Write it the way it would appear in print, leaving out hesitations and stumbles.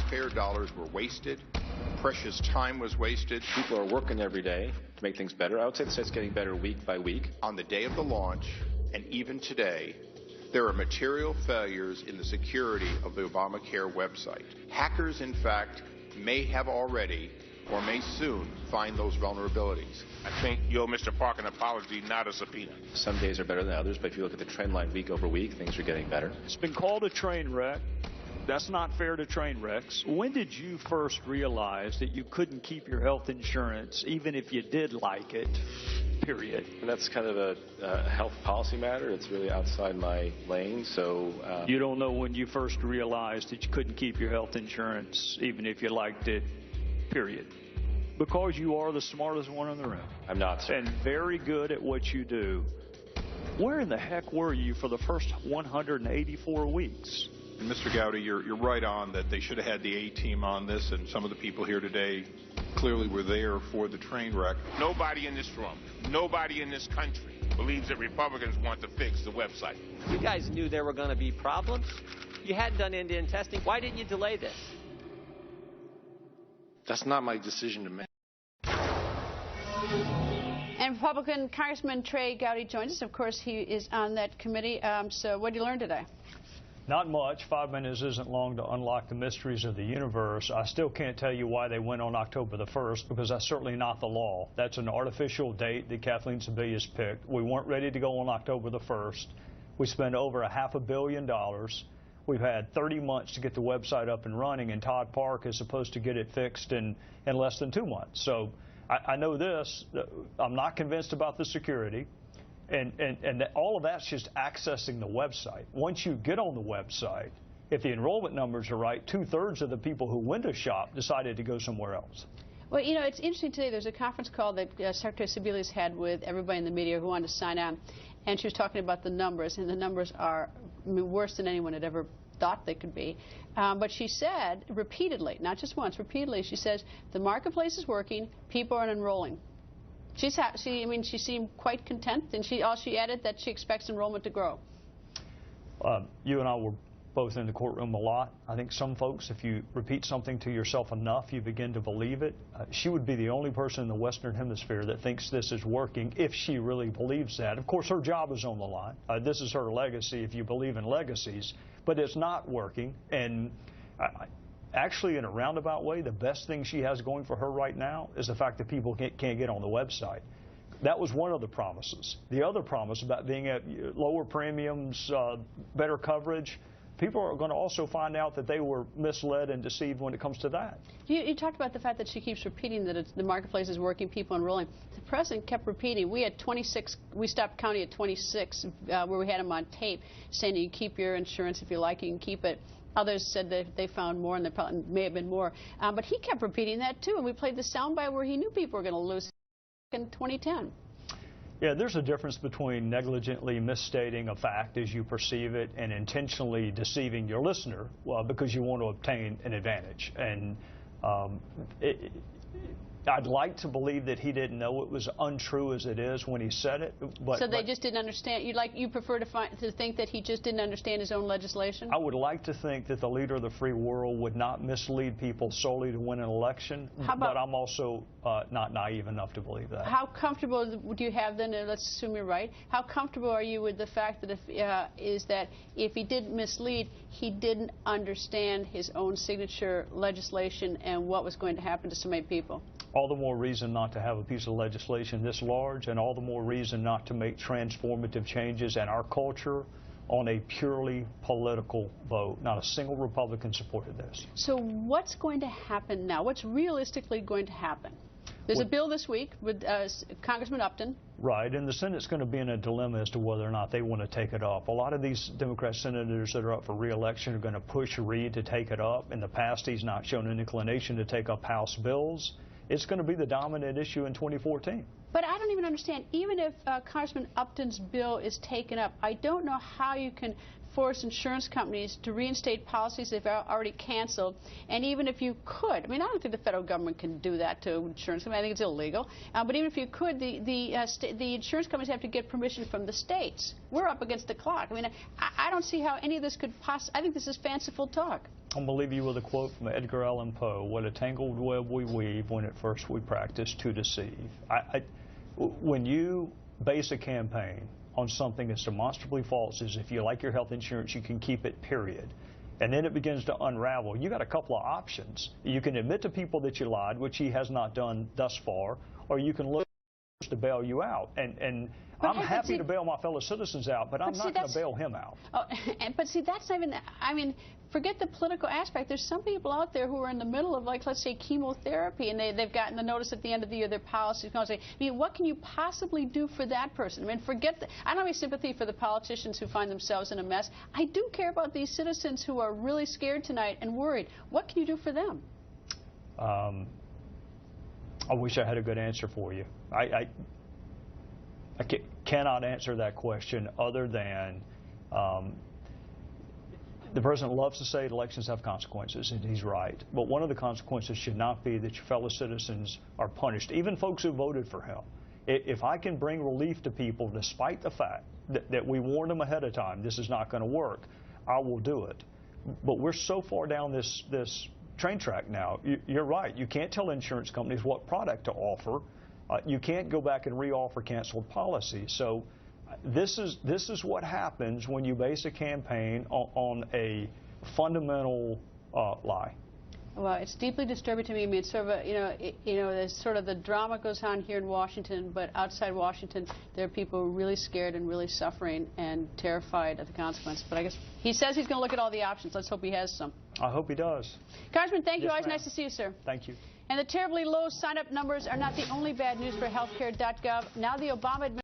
taxpayer dollars were wasted. Precious time was wasted. People are working every day to make things better. I would say the site's getting better week by week. On the day of the launch, and even today, there are material failures in the security of the Obamacare website. Hackers, in fact, may have already or may soon find those vulnerabilities. I think you owe Mr. Park an apology, not a subpoena. Some days are better than others, but if you look at the trend line week over week, things are getting better. It's been called a train wreck. That's not fair to train wrecks. When did you first realize that you couldn't keep your health insurance even if you did like it, period? And that's kind of a health policy matter. It's really outside my lane, so... You don't know when you first realized that you couldn't keep your health insurance even if you liked it, period. Because you are the smartest one in the room. I'm not, sir. And very good at what you do. Where in the heck were you for the first 184 weeks? Mr. Gowdy, you're right on that they should have had the A-team on this, and some of the people here today clearly were there for the train wreck. Nobody in this room, nobody in this country believes that Republicans want to fix the website. You guys knew there were going to be problems. You hadn't done end-to-end testing. Why didn't you delay this? That's not my decision to make. And Republican Congressman Trey Gowdy joins us. Of course, he is on that committee. So what did you learn today? Not much. 5 minutes isn't long to unlock the mysteries of the universe. I still can't tell you why they went on October the 1st, because that's certainly not the law. That's an artificial date that Kathleen Sebelius picked. We weren't ready to go on October the 1st. We spent over $500 million. We've had 30 months to get the website up and running, and Todd Park is supposed to get it fixed in less than 2 months. So I know this. I'm not convinced about the security. And all of that's just accessing the website. Once you get on the website, if the enrollment numbers are right, 2/3 of the people who window shop decided to go somewhere else. Well, you know, it's interesting today. There's a conference call that Secretary Sebelius had with everybody in the media who wanted to sign on, and she was talking about the numbers, and the numbers are worse than anyone had ever thought they could be. But she said repeatedly, not just once, repeatedly, she says the marketplace is working, people are enrolling. She seemed quite content, and she added that she expects enrollment to grow. You and I were both in the courtroom a lot. I think some folks, if you repeat something to yourself enough, you begin to believe it. She would be the only person in the Western Hemisphere that thinks this is working, if she really believes that. Of course, her job is on the line. This is her legacy, if you believe in legacies. But it's not working, and actually, in a roundabout way, the best thing she has going for her right now is the fact that people can't get on the website. That was one of the promises. The other promise about being at lower premiums, better coverage, people are going to also find out that they were misled and deceived when it comes to that. You talked about the fact that she keeps repeating that the marketplace is working, people enrolling. The president kept repeating. We had 26. We stopped counting at 26, where we had him on tape saying you keep your insurance if you like, you can keep it. Others said that they found more, and there probably may have been more. But he kept repeating that, too. And we played the soundbite where he knew people were going to lose in 2010. Yeah, there's a difference between negligently misstating a fact as you perceive it and intentionally deceiving your listener because you want to obtain an advantage. And I'd like to believe that he didn't know it was untrue as it is when he said it. So they just didn't understand. You prefer to think that he just didn't understand his own legislation? I would like to think that the leader of the free world would not mislead people solely to win an election. But I'm also not naive enough to believe that. How comfortable do you have then? Let's assume you're right. How comfortable are you with the fact that if he didn't mislead, he didn't understand his own signature legislation and what was going to happen to so many people? All the more reason not to have a piece of legislation this large, and all the more reason not to make transformative changes in our culture on a purely political vote. Not a single Republican supported this. So what's going to happen now? What's realistically going to happen? There's a bill this week with Congressman Upton. Right, and the Senate's going to be in a dilemma as to whether or not they want to take it up. A lot of these Democrat senators that are up for re-election are going to push Reid to take it up. In the past, he's not shown an inclination to take up House bills. It's going to be the dominant issue in 2014. But I don't even understand. Even if Congressman Upton's bill is taken up, I don't know how you can force insurance companies to reinstate policies they've already canceled. And even if you could, I mean, I don't think the federal government can do that to insurance companies. I think it's illegal. But even if you could, the insurance companies have to get permission from the states. We're up against the clock. I mean, I don't see how any of this could possibly. I think this is fanciful talk. I'm going to leave you with a quote from Edgar Allan Poe: "What a tangled web we weave when at first we practice to deceive." When you base a campaign on something that's demonstrably false, as if you like your health insurance, you can keep it, period, and then it begins to unravel, you got a couple of options. You can admit to people that you lied, which he has not done thus far, or you can look to bail you out. And I'm happy to bail my fellow citizens out, but I'm not going to bail him out. Oh, but see, that's not even, I mean, forget the political aspect. There's some people out there who are in the middle of, like, let's say, chemotherapy, and they've gotten the notice at the end of the year their policy is going to say, I mean, what can you possibly do for that person? I mean, forget I don't have any sympathy for the politicians who find themselves in a mess. I do care about these citizens who are really scared tonight and worried. What can you do for them? I wish I had a good answer for you. I cannot answer that question other than the president loves to say elections have consequences, and he's right. But one of the consequences should not be that your fellow citizens are punished, even folks who voted for him. If I can bring relief to people despite the fact that we warned them ahead of time this is not going to work, I will do it. But we're so far down this train track now. You're right. You can't tell insurance companies what product to offer. You can't go back and re-offer canceled policies. So this is what happens when you base a campaign on a fundamental lie. Well, it's deeply disturbing to me. I mean, it's sort of a, there's sort of the drama goes on here in Washington, but outside Washington, there are people really scared and really suffering and terrified of the consequences. But I guess he says he's going to look at all the options. Let's hope he has some. I hope he does. Congressman, thank you. Always nice to see you, sir. Thank you. And the terribly low sign-up numbers are not the only bad news for Healthcare.gov. Now the Obama administration